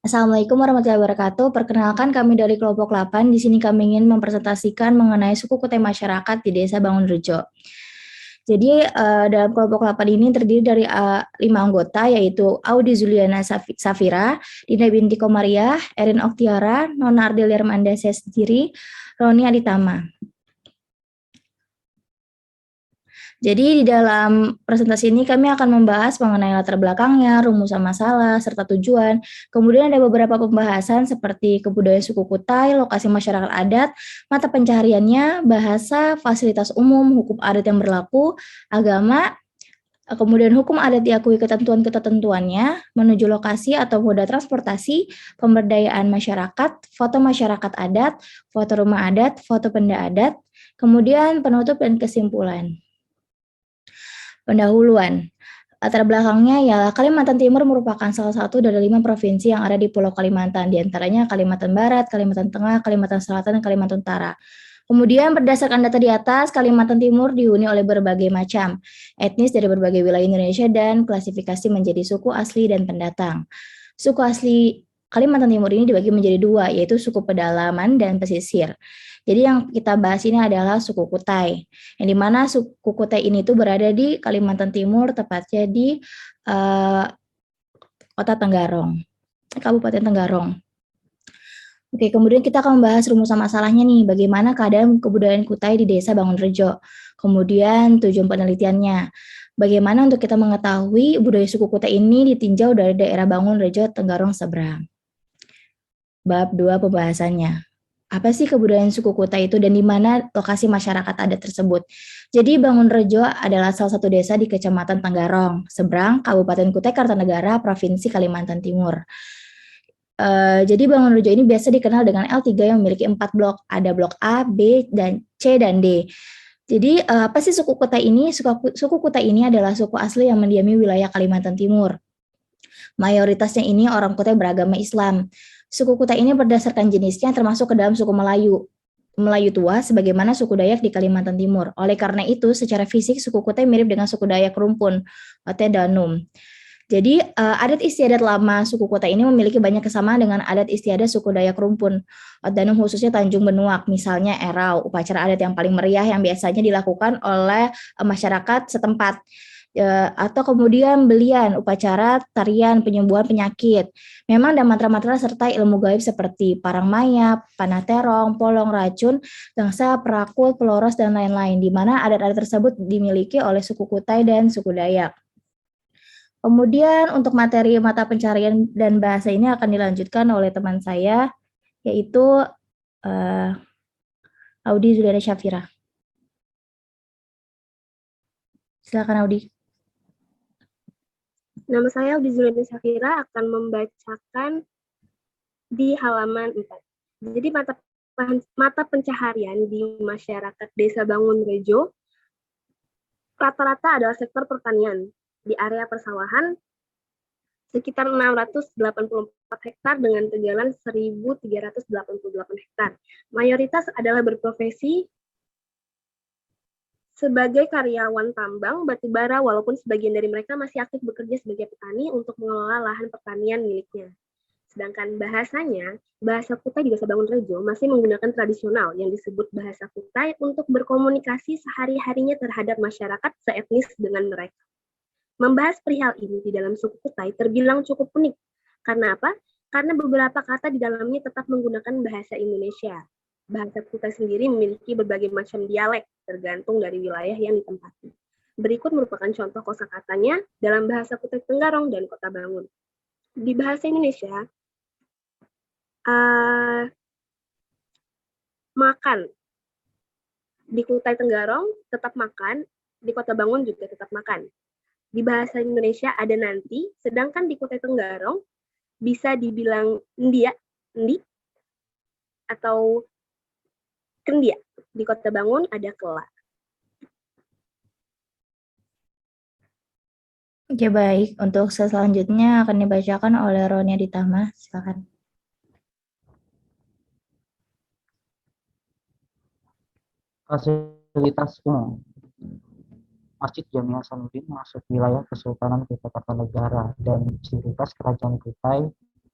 Assalamualaikum warahmatullahi wabarakatuh. Perkenalkan kami dari kelompok 8. Di sini kami ingin mempresentasikan mengenai suku Kutai masyarakat di Desa Bangunrejo. Jadi dalam kelompok 8 ini terdiri dari 5 anggota, yaitu Audi Zuliana Safira, Dina Binti Komariah, Erin Oktiara, Nona Ardelia Hermanda saya sendiri, Roni Aditama. Jadi di dalam presentasi ini kami akan membahas mengenai latar belakangnya, rumusan masalah, serta tujuan. Kemudian ada beberapa pembahasan seperti kebudayaan suku Kutai, lokasi masyarakat adat, mata pencahariannya, bahasa, fasilitas umum, hukum adat yang berlaku, agama, kemudian hukum adat diakui ketentuan-ketentuannya, menuju lokasi atau moda transportasi, pemberdayaan masyarakat, foto masyarakat adat, foto rumah adat, foto benda adat, kemudian penutup dan kesimpulan. Pendahuluan. Latar belakangnya ialah Kalimantan Timur merupakan salah satu dari 5 provinsi yang ada di Pulau Kalimantan, di antaranya Kalimantan Barat, Kalimantan Tengah, Kalimantan Selatan, dan Kalimantan Utara. Kemudian berdasarkan data di atas, Kalimantan Timur dihuni oleh berbagai macam etnis dari berbagai wilayah Indonesia dan klasifikasi menjadi suku asli dan pendatang. Suku asli Kalimantan Timur ini dibagi menjadi 2, yaitu suku pedalaman dan pesisir. Jadi yang kita bahas ini adalah suku Kutai, yang dimana suku Kutai ini tuh berada di Kalimantan Timur, tepatnya di Kota Tenggarong, Kabupaten Tenggarong. Oke, kemudian kita akan membahas rumusan masalahnya nih, bagaimana keadaan kebudayaan Kutai di Desa Bangunrejo. Kemudian tujuan penelitiannya, bagaimana untuk kita mengetahui budaya suku Kutai ini ditinjau dari daerah Bangunrejo Tenggarong seberang. Bab 2 pembahasannya. Apa sih kebudayaan suku Kutai itu dan di mana lokasi masyarakat adat tersebut? Jadi Bangunrejo adalah salah satu desa di Kecamatan Tenggarong, seberang Kabupaten Kutai Kartanegara, Provinsi Kalimantan Timur. Jadi Bangunrejo ini biasa dikenal dengan L3 yang memiliki 4 blok. Ada blok A, B, dan C, dan D. Jadi apa sih suku Kutai ini? Suku Kutai ini adalah suku asli yang mendiami wilayah Kalimantan Timur. Mayoritasnya ini orang Kutai beragama Islam. Suku Kutai ini berdasarkan jenisnya termasuk ke dalam suku Melayu tua sebagaimana suku Dayak di Kalimantan Timur. Oleh karena itu, secara fisik suku Kutai mirip dengan suku Dayak Rumpun atau Danum. Jadi adat istiadat lama suku Kutai ini memiliki banyak kesamaan dengan adat istiadat suku Dayak Rumpun Danum, khususnya Tanjung Benuak, misalnya Erau, upacara adat yang paling meriah yang biasanya dilakukan oleh masyarakat setempat. Atau kemudian belian, upacara tarian penyembuhan penyakit. Memang ada mantra-mantra serta ilmu gaib seperti parang maya, panah terong, polong racun, gangsa, perakul, peloros, dan lain-lain, di mana adat-adat tersebut dimiliki oleh suku Kutai dan suku Dayak. Kemudian untuk materi mata pencarian dan bahasa ini akan dilanjutkan oleh teman saya, yaitu Audi Zuliana Syafira. Silakan Audi. Nama saya Audi Zuliana Syafira akan membacakan di halaman 4. Jadi mata pencaharian di masyarakat Desa Bangunrejo rata-rata adalah sektor pertanian. Di area persawahan sekitar 684 hektar dengan tegalan 1.388 hektar. Mayoritas adalah berprofesi sebagai karyawan tambang batubara, walaupun sebagian dari mereka masih aktif bekerja sebagai petani untuk mengelola lahan pertanian miliknya. Sedangkan bahasanya, bahasa Kutai di Desa Bangunrejo masih menggunakan tradisional yang disebut bahasa Kutai untuk berkomunikasi sehari-harinya terhadap masyarakat seetnis dengan mereka. Membahas perihal ini di dalam suku Kutai terbilang cukup unik. Karena apa? Karena beberapa kata di dalamnya tetap menggunakan bahasa Indonesia. Bahasa Kutai sendiri memiliki berbagai macam dialek, tergantung dari wilayah yang ditempati. Berikut merupakan contoh kosakatanya dalam bahasa Kutai Tenggarong dan Kota Bangun. Di bahasa Indonesia, makan. Di Kutai Tenggarong tetap makan, di Kota Bangun juga tetap makan. Di bahasa Indonesia ada nanti, sedangkan di Kutai Tenggarong bisa dibilang ndia, ndi, atau kendia. Di Kota Bangun ada kelak. Oke, baik. Untuk selanjutnya akan dibacakan oleh Roni Aditama. Silakan. Fasilitas umum. Masjid Jami Hasanuddin masuk wilayah Kesultanan Kutai Kartanegara dan ciri khas Kerajaan Kutai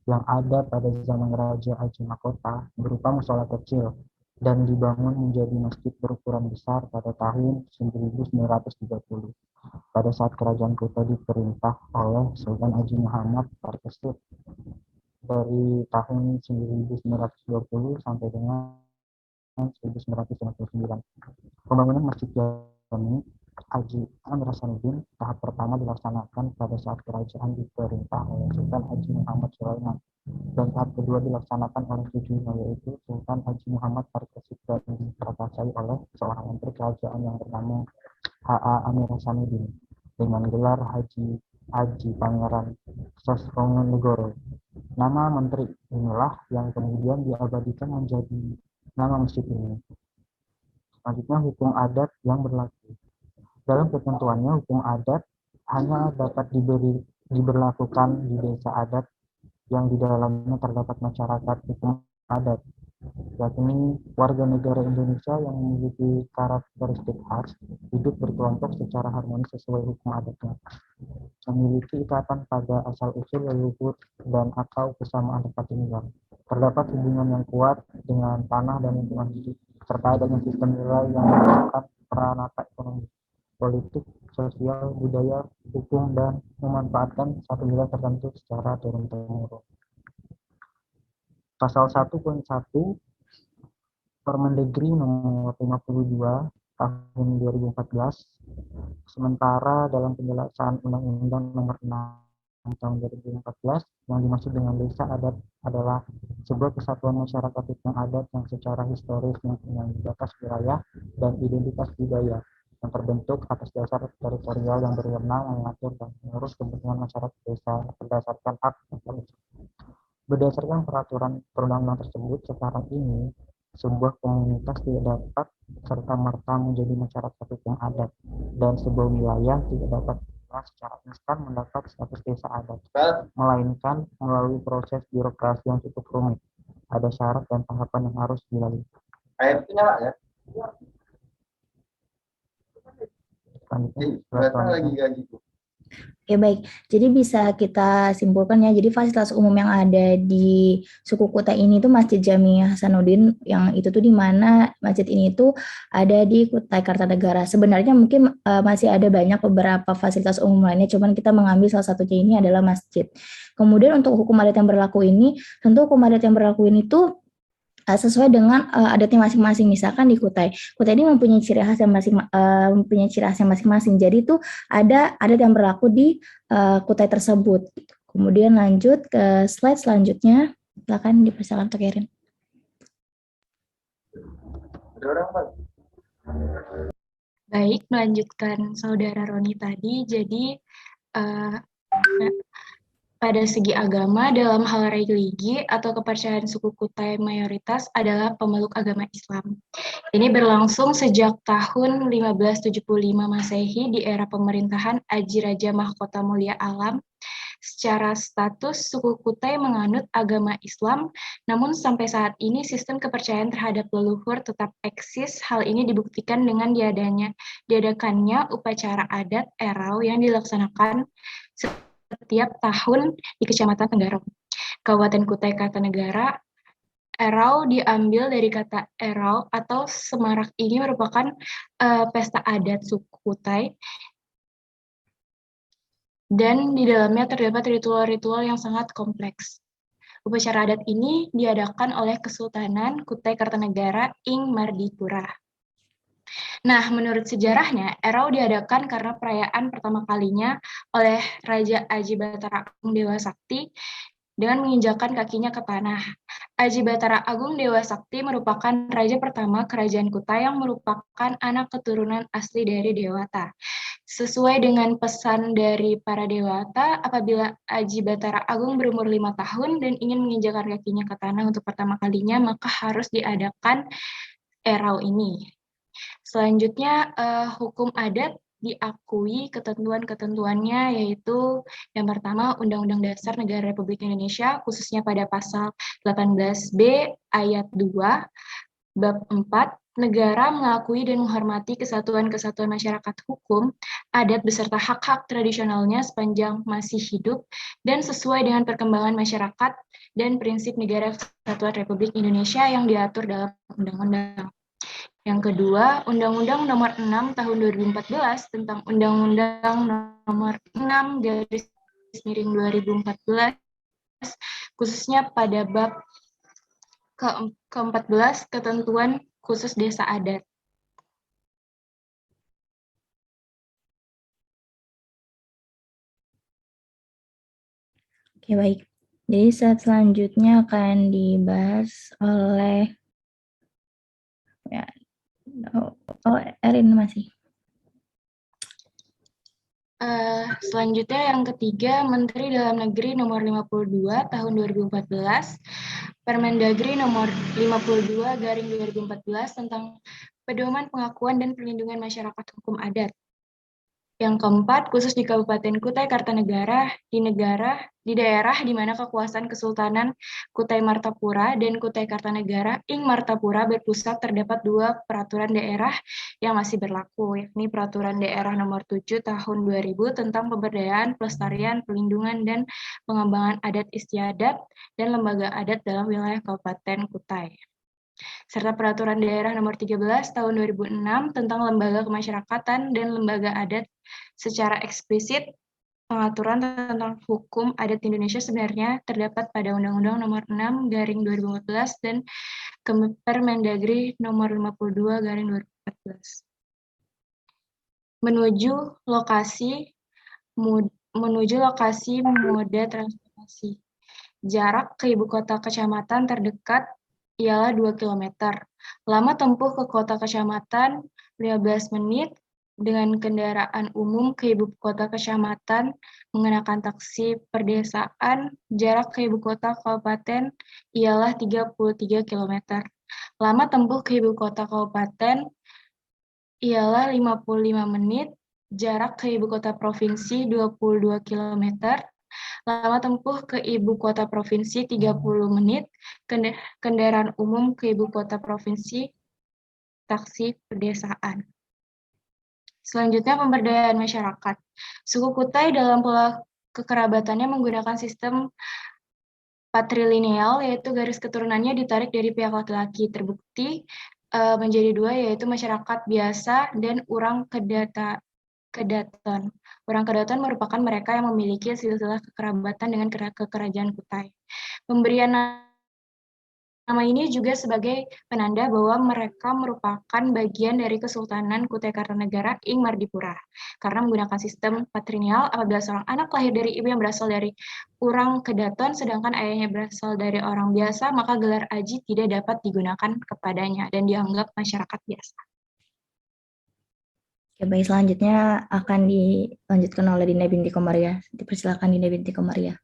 yang ada pada zaman Raja Aji Mahkota berupa musola kecil dan dibangun menjadi masjid berukuran besar pada tahun 1930 pada saat kerajaan Kuta diperintah oleh Sultan Haji Muhammad Parkesit dari tahun 1920 sampai dengan 1959. Pembangunan Masjid Jami Haji Amir Hasanuddin tahap pertama dilaksanakan pada saat kerajaan diperintah oleh Sultan Haji Muhammad Sulaiman dan tahap kedua dilaksanakan oleh cucunya yaitu Sultan Haji Muhammad Parkesit dan diperkasai oleh seorang menteri kerajaan yang bernama H.A. Amir Hasanuddin dengan gelar Haji Pangeran Sosronegoro. Nama menteri inilah yang kemudian diabadikan menjadi nama masjid ini. Selanjutnya hukum adat yang berlaku. Dalam ketentuannya, hukum adat hanya dapat diberlakukan di desa adat yang di dalamnya terdapat masyarakat hukum adat, yakni warga negara Indonesia yang memiliki karakteristik khas, hidup berkelompok secara harmonis sesuai hukum adatnya, memiliki ikatan pada asal-usul leluhur dan atau kesamaan tempat tinggal, terdapat hubungan yang kuat dengan tanah dan lingkungan hidup, serta adanya sistem nilai yang menentukan peranata ekonomi, politik, sosial, budaya, hukum, dan memanfaatkan satu nilai tertentu secara turun-temurun. Pasal 1.1 Permendagri nomor 52 tahun 2014, sementara dalam penjelasan Undang-Undang nomor 6 tahun 2014 yang dimaksud dengan desa adat adalah sebuah kesatuan masyarakat hukum adat yang secara historis mempunyai batas wilayah dan identitas budaya yang terbentuk atas dasar teritorial yang berwenang mengatur dan mengurus kepentingan masyarakat desa berdasarkan hak. Berdasarkan peraturan perundang-undangan tersebut, sekarang ini sebuah komunitas tidak dapat serta-merta menjadi masyarakat hukum adat dan sebuah wilayah tidak dapat secara instan mendapat status desa adat, melainkan melalui proses birokrasi yang cukup rumit. Ada syarat dan tahapan yang harus dilalui. Air itu nyala ya? Oke, baik. Jadi bisa kita simpulkan ya, jadi fasilitas umum yang ada di suku Kutai ini tuh Masjid Jami Hasanuddin, yang itu tuh di mana masjid ini tuh ada di Kutai Kartanegara. Sebenarnya mungkin masih ada banyak beberapa fasilitas umum lainnya, cuman kita mengambil salah satunya ini adalah masjid. Kemudian untuk hukum adat yang berlaku ini, tentu hukum adat yang berlaku ini tuh sesuai dengan adatnya masing-masing. Misalkan di Kutai ini mempunyai ciri khas yang masing-masing. Jadi itu ada adat yang berlaku di Kutai tersebut. Kemudian lanjut ke slide selanjutnya. Silakan dipersilakan untuk Erin. Baik, melanjutkan saudara Roni tadi. Jadi pada segi agama, dalam hal religi atau kepercayaan suku Kutai mayoritas adalah pemeluk agama Islam. Ini berlangsung sejak tahun 1575 Masehi di era pemerintahan Aji Raja Mahkota Mulia Alam. Secara status, suku Kutai menganut agama Islam, namun sampai saat ini sistem kepercayaan terhadap leluhur tetap eksis. Hal ini dibuktikan dengan diadakannya upacara adat Erau yang dilaksanakan setiap tahun di Kecamatan Tenggarong, Kabupaten Kutai Kartanegara. Erau diambil dari kata erau atau semarak. Ini merupakan pesta adat suku Kutai, dan di dalamnya terdapat ritual-ritual yang sangat kompleks. Upacara adat ini diadakan oleh Kesultanan Kutai Kartanegara ing Mardipura. Nah, menurut sejarahnya, Erau diadakan karena perayaan pertama kalinya oleh Raja Aji Batara Agung Dewa Sakti dengan menginjakkan kakinya ke tanah. Aji Batara Agung Dewa Sakti merupakan raja pertama kerajaan Kutai yang merupakan anak keturunan asli dari Dewata. Sesuai dengan pesan dari para Dewata, apabila Aji Batara Agung berumur 5 tahun dan ingin menginjakkan kakinya ke tanah untuk pertama kalinya, maka harus diadakan Erau ini. Selanjutnya, hukum adat diakui ketentuan-ketentuannya, yaitu yang pertama Undang-Undang Dasar Negara Republik Indonesia, khususnya pada pasal 18B ayat 2, bab 4, negara mengakui dan menghormati kesatuan-kesatuan masyarakat hukum, adat beserta hak-hak tradisionalnya sepanjang masih hidup dan sesuai dengan perkembangan masyarakat dan prinsip Negara Kesatuan Republik Indonesia yang diatur dalam undang-undang. Yang kedua, Undang-Undang Nomor 6 Tahun 2014 tentang Undang-Undang Nomor 6 / 2014, khususnya pada bab ke-14 ketentuan khusus desa adat. Oke, baik. Jadi slide selanjutnya akan dibahas oleh Erin masih. Selanjutnya yang ketiga, Menteri Dalam Negeri Nomor 52 Tahun 2014, Permendagri Nomor 52/2014 tentang Pedoman Pengakuan dan Perlindungan Masyarakat Hukum Adat. Yang keempat, khusus di Kabupaten Kutai Kartanegara, di daerah di mana kekuasaan Kesultanan Kutai Martapura dan Kutai Kartanegara ing Martapura berpusat, terdapat 2 peraturan daerah yang masih berlaku, yakni Peraturan Daerah Nomor 7 Tahun 2000 tentang Pemberdayaan, Pelestarian, Pelindungan, dan Pengembangan Adat Istiadat dan Lembaga Adat dalam wilayah Kabupaten Kutai, serta Peraturan Daerah Nomor 13 Tahun 2006 tentang Lembaga Kemasyarakatan dan Lembaga Adat secara eksplisit. Pengaturan tentang hukum adat Indonesia sebenarnya terdapat pada Undang-Undang Nomor 6/2014 dan Permendagri Nomor 52/2014. Menuju lokasi moda transportasi. Jarak ke ibu kota kecamatan terdekat ialah 2 km. Lama tempuh ke kota kecamatan 15 menit. Dengan kendaraan umum ke ibu kota kecamatan menggunakan taksi perdesaan, jarak ke ibu kota kabupaten ialah 33 km. Lama tempuh ke ibu kota kabupaten ialah 55 menit, jarak ke ibu kota provinsi 22 km. Lama tempuh ke ibu kota provinsi 30 menit, kendaraan umum ke ibu kota provinsi, taksi pedesaan. Selanjutnya, pemberdayaan masyarakat. Suku Kutai dalam pola kekerabatannya menggunakan sistem patrilineal, yaitu garis keturunannya ditarik dari pihak laki-laki. Terbukti menjadi 2, yaitu masyarakat biasa dan orang kedaton. Orang kedaton merupakan mereka yang memiliki silsilah kekerabatan dengan kekerajaan Kutai. Pemberian nama ini juga sebagai penanda bahwa mereka merupakan bagian dari Kesultanan Kutai Kartanegara ing Mardipura. Karena menggunakan sistem patrilineal, apabila seorang anak lahir dari ibu yang berasal dari orang kedaton, sedangkan ayahnya berasal dari orang biasa, maka gelar aji tidak dapat digunakan kepadanya dan dianggap masyarakat biasa. Oke, baik, selanjutnya akan dilanjutkan oleh Dinda binti Komaria. Dipersilakan Dinda binti Komaria.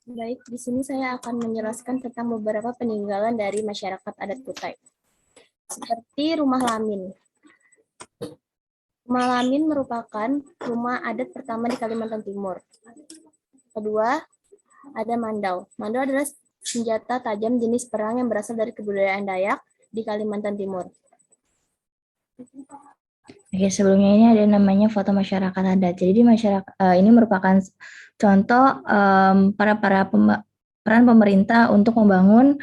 Baik, di sini saya akan menjelaskan tentang beberapa peninggalan dari masyarakat adat Kutai. Seperti rumah Lamin. Rumah Lamin merupakan rumah adat pertama di Kalimantan Timur. Kedua, ada mandau. Mandau adalah senjata tajam jenis perang yang berasal dari kebudayaan Dayak di Kalimantan Timur. Oke, sebelumnya ini ada namanya foto masyarakat adat. Jadi masyarakat ini merupakan contoh peran pemerintah untuk membangun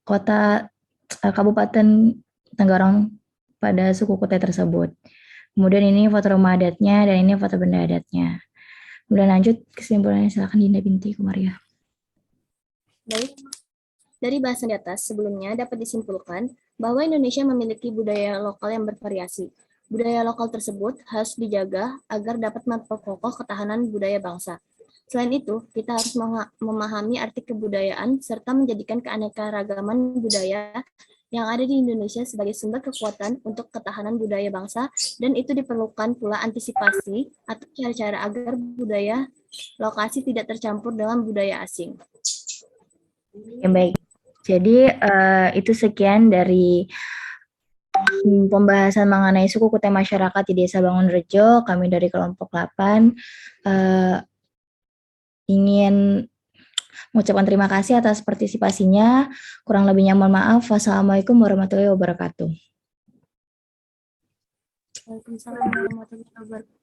kota Kabupaten Tenggarong pada suku Kutai tersebut. Kemudian ini foto rumah adatnya dan ini foto benda adatnya. Kemudian lanjut kesimpulannya, silakan Dinda binti Komaria. Baik. Dari bahasan di atas sebelumnya dapat disimpulkan bahwa Indonesia memiliki budaya lokal yang bervariasi. Budaya lokal tersebut harus dijaga agar dapat memperkokoh ketahanan budaya bangsa. Selain itu, kita harus memahami arti kebudayaan serta menjadikan keanekaragaman budaya yang ada di Indonesia sebagai sumber kekuatan untuk ketahanan budaya bangsa, dan itu diperlukan pula antisipasi atau cara-cara agar budaya lokasi tidak tercampur dengan budaya asing. Yang baik. Jadi itu sekian dari pembahasan mengenai suku Kutai masyarakat di Desa Bangunrejo. Kami dari kelompok 8 ingin Mengucapkan terima kasih atas partisipasinya. Kurang lebihnya mohon maaf. Wassalamualaikum warahmatullahi wabarakatuh. Waalaikumsalam warahmatullahi wabarakatuh.